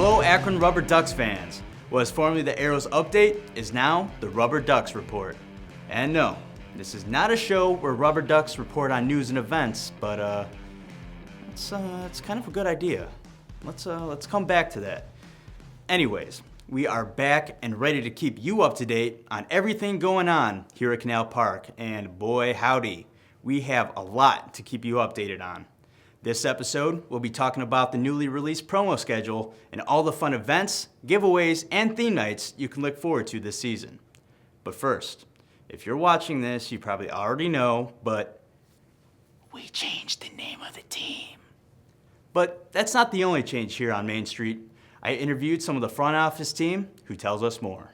Hello Akron RubberDucks fans. What was formerly the Arrows Update is now the RubberDucks Report. And no, this is not a show where RubberDucks report on news and events, but it's kind of a good idea. Let's come back to that. Anyways, we are back and ready to keep you up to date on everything going on here at Canal Park, and boy howdy, we have a lot to keep you updated on. This episode, we'll be talking about the newly released promo schedule and all the fun events, giveaways, and theme nights you can look forward to this season. But first, if you're watching this, you probably already know, but we changed the name of the team. But that's not the only change here on Main Street. I interviewed some of the front office team who tells us more.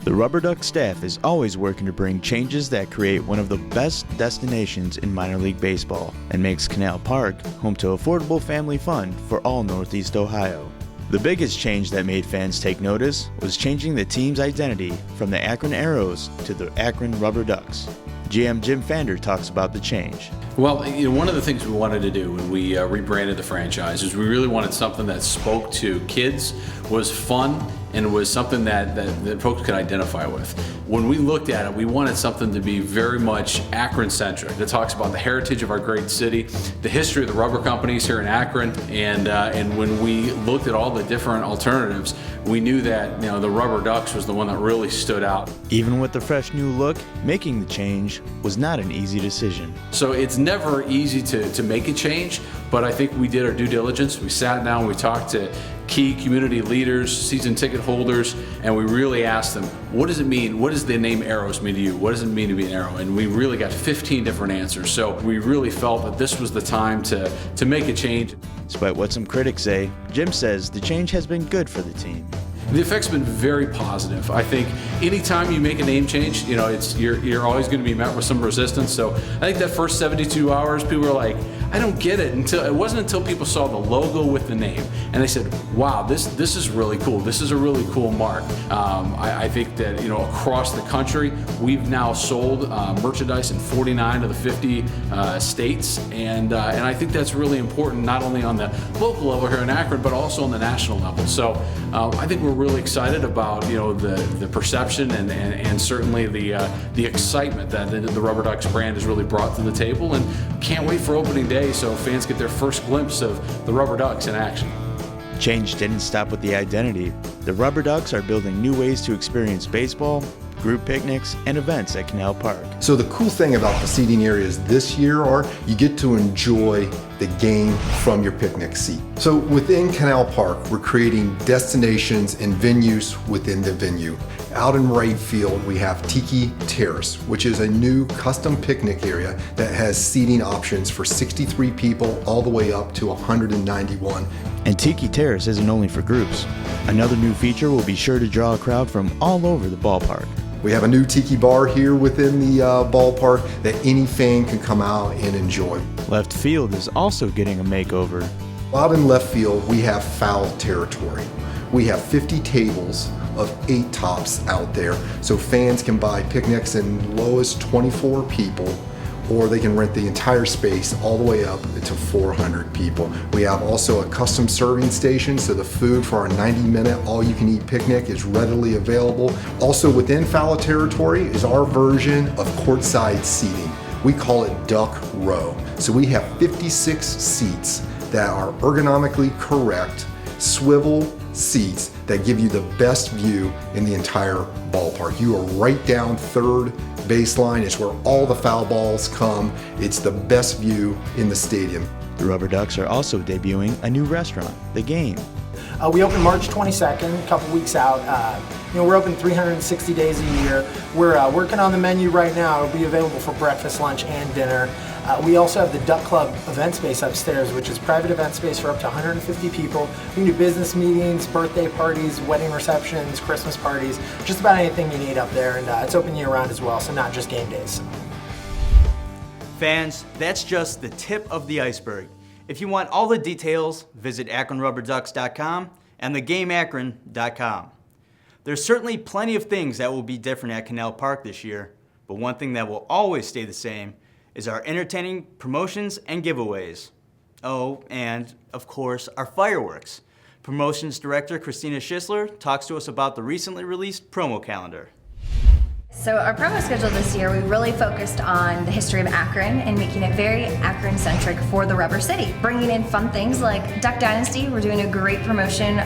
The RubberDucks staff is always working to bring changes that create one of the best destinations in minor league baseball and makes Canal Park home to affordable family fun for all Northeast Ohio. The biggest change that made fans take notice was changing the team's identity from the Akron Arrows to the Akron RubberDucks. GM Jim Fander talks about the change. Well, one of the things we wanted to do when we rebranded the franchise is we really wanted something that spoke to kids, was fun, and was something that folks could identify with. When we looked at it, we wanted something to be very much Akron-centric. That talks about the heritage of our great city, the history of the rubber companies here in Akron, and when we looked at all the different alternatives, we knew that the RubberDucks was the one that really stood out. Even with the fresh new look, making the change was not an easy decision. So it's never easy to make a change, but I think we did our due diligence. We sat down, we talked to key community leaders, season ticket holders, and we really asked them, what does it mean? What does the name Arrows mean to you? What does it mean to be an Arrow? And we really got 15 different answers. So we really felt that this was the time to make a change. Despite what some critics say, Jim says the change has been good for the team. The effect's been very positive. I think anytime you make a name change, you're always going to be met with some resistance. So I think that first 72 hours, people were like, I don't get it. It wasn't until people saw the logo with the name and they said, wow, this is really cool. This is a really cool mark. I think that across the country, we've now sold merchandise in 49 of the 50 states, and I think that's really important, not only on the local level here in Akron, but also on the national level. So I think we're really excited about the perception and certainly the excitement that the RubberDucks brand has really brought to the table, and can't wait for opening day so fans get their first glimpse of the RubberDucks in action. Change didn't stop with the identity. The RubberDucks are building new ways to experience baseball, group picnics, and events at Canal Park. So the cool thing about the seating areas this year are you get to enjoy the game from your picnic seat. So within Canal Park, we're creating destinations and venues within the venue. Out in right field, we have Tiki Terrace, which is a new custom picnic area that has seating options for 63 people all the way up to 191. And Tiki Terrace isn't only for groups. Another new feature will be sure to draw a crowd from all over the ballpark. We have a new tiki bar here within the ballpark that any fan can come out and enjoy. Left field is also getting a makeover. Out in left field, we have foul territory. We have 50 tables of 8 tops out there, so fans can buy picnics in low as 24 people, or they can rent the entire space all the way up to 400 people. We have also a custom serving station, so the food for our 90-minute all-you-can-eat picnic is readily available. Also within foul territory is our version of courtside seating. We call it Duck Row. So we have 56 seats that are ergonomically correct, swivel seats that give you the best view in the entire ballpark. You are right down third baseline. It's where all the foul balls come. It's the best view in the stadium. The RubberDucks are also debuting a new restaurant, The Game. We open March 22nd, a couple weeks out. We're open 360 days a year. We're working on the menu right now. It'll be available for breakfast, lunch, and dinner. We also have the Duck Club event space upstairs, which is private event space for up to 150 people. We can do business meetings, birthday parties, wedding receptions, Christmas parties, just about anything you need up there. And it's open year-round as well, so not just game days. Fans, that's just the tip of the iceberg. If you want all the details, visit AkronRubberDucks.com and thegameakron.com. There's certainly plenty of things that will be different at Canal Park this year, but one thing that will always stay the same is our entertaining promotions and giveaways. Oh, and of course, our fireworks. Promotions Director Christina SHISLER talks to us about the recently released promo calendar. So our promo schedule this year, we really focused on the history of Akron and making it very Akron-centric for the Rubber City. Bringing in fun things like Duck Dynasty. We're doing a great promotion,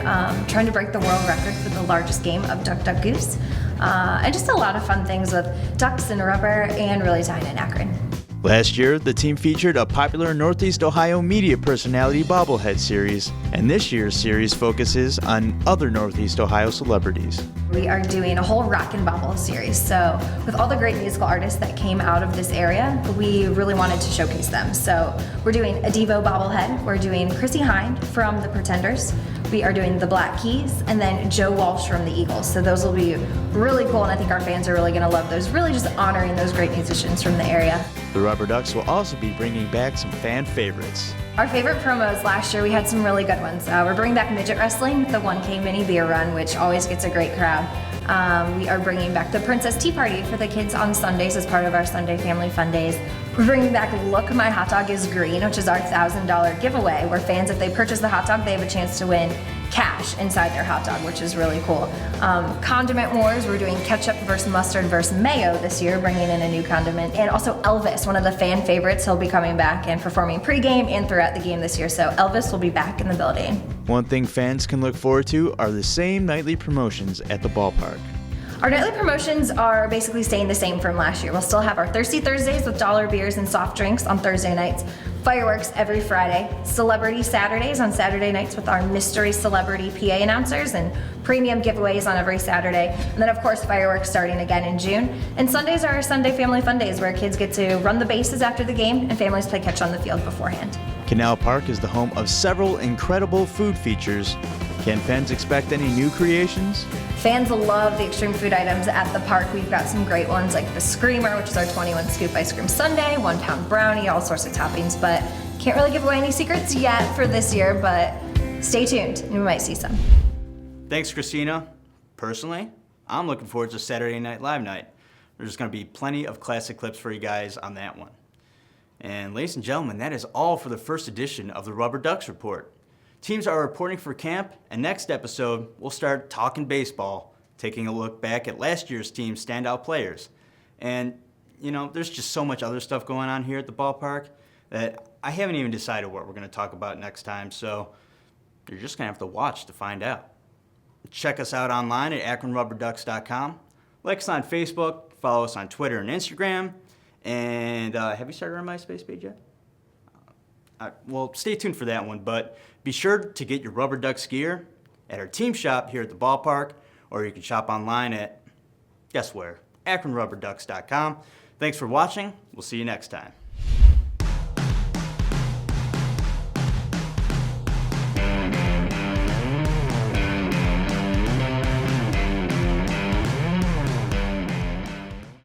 trying to break the world record for the largest game of Duck, Duck, Goose. And just a lot of fun things with ducks and rubber and really tying in Akron. Last year, the team featured a popular Northeast Ohio media personality bobblehead series, and this year's series focuses on other Northeast Ohio celebrities. We are doing a whole rock and bobble series. So with all the great musical artists that came out of this area, we really wanted to showcase them. So we're doing a Devo bobblehead. We're doing Chrissy Hind from the Pretenders. We are doing the Black Keys, and then Joe Walsh from the Eagles. So those will be really cool, and I think our fans are really gonna love those, really just honoring those great musicians from the area. The RubberDucks will also be bringing back some fan favorites. Our favorite promos last year, we had some really good ones. We're bringing back midget wrestling, the 1K mini beer run, which always gets a great crowd. We are bringing back the Princess Tea Party for the kids on Sundays as part of our Sunday Family Fun Days. We're bringing back Look, My Hot Dog is Green, which is our $1,000 giveaway, where fans, if they purchase the hot dog, they have a chance to win cash inside their hot dog, which is really cool. Condiment Wars, we're doing ketchup versus mustard versus mayo this year, bringing in a new condiment. And also Elvis, one of the fan favorites, he'll be coming back and performing pregame and throughout the game this year. So Elvis will be back in the building. One thing fans can look forward to are the same nightly promotions at the ballpark. Our nightly promotions are basically staying the same from last year. We'll still have our Thirsty Thursdays with dollar beers and soft drinks on Thursday nights, fireworks every Friday, Celebrity Saturdays on Saturday nights with our mystery celebrity PA announcers, and premium giveaways on every Saturday. And then of course fireworks starting again in June. And Sundays are our Sunday Family Fun Days, where kids get to run the bases after the game and families play catch on the field beforehand. Canal Park is the home of several incredible food features. Can fans expect any new creations? Fans love the extreme food items at the park. We've got some great ones like the Screamer, which is our 21 scoop ice cream sundae, 1 pound brownie, all sorts of toppings, but can't really give away any secrets yet for this year, but stay tuned and we might see some. Thanks, Christina. Personally, I'm looking forward to Saturday Night Live night. There's gonna be plenty of classic clips for you guys on that one. And ladies and gentlemen, that is all for the first edition of the RubberDucks Report. Teams are reporting for camp, and next episode, we'll start talking baseball, taking a look back at last year's team's standout players. And, you know, there's just so much other stuff going on here at the ballpark that I haven't even decided what we're going to talk about next time, so you're just going to have to watch to find out. Check us out online at akronrubberducks.com. Like us on Facebook, follow us on Twitter and Instagram, and have you started our MySpace page yet? Well, stay tuned for that one, but be sure to get your RubberDucks gear at our team shop here at the ballpark, or you can shop online at, guess where, akronrubberducks.com. Thanks for watching. We'll see you next time.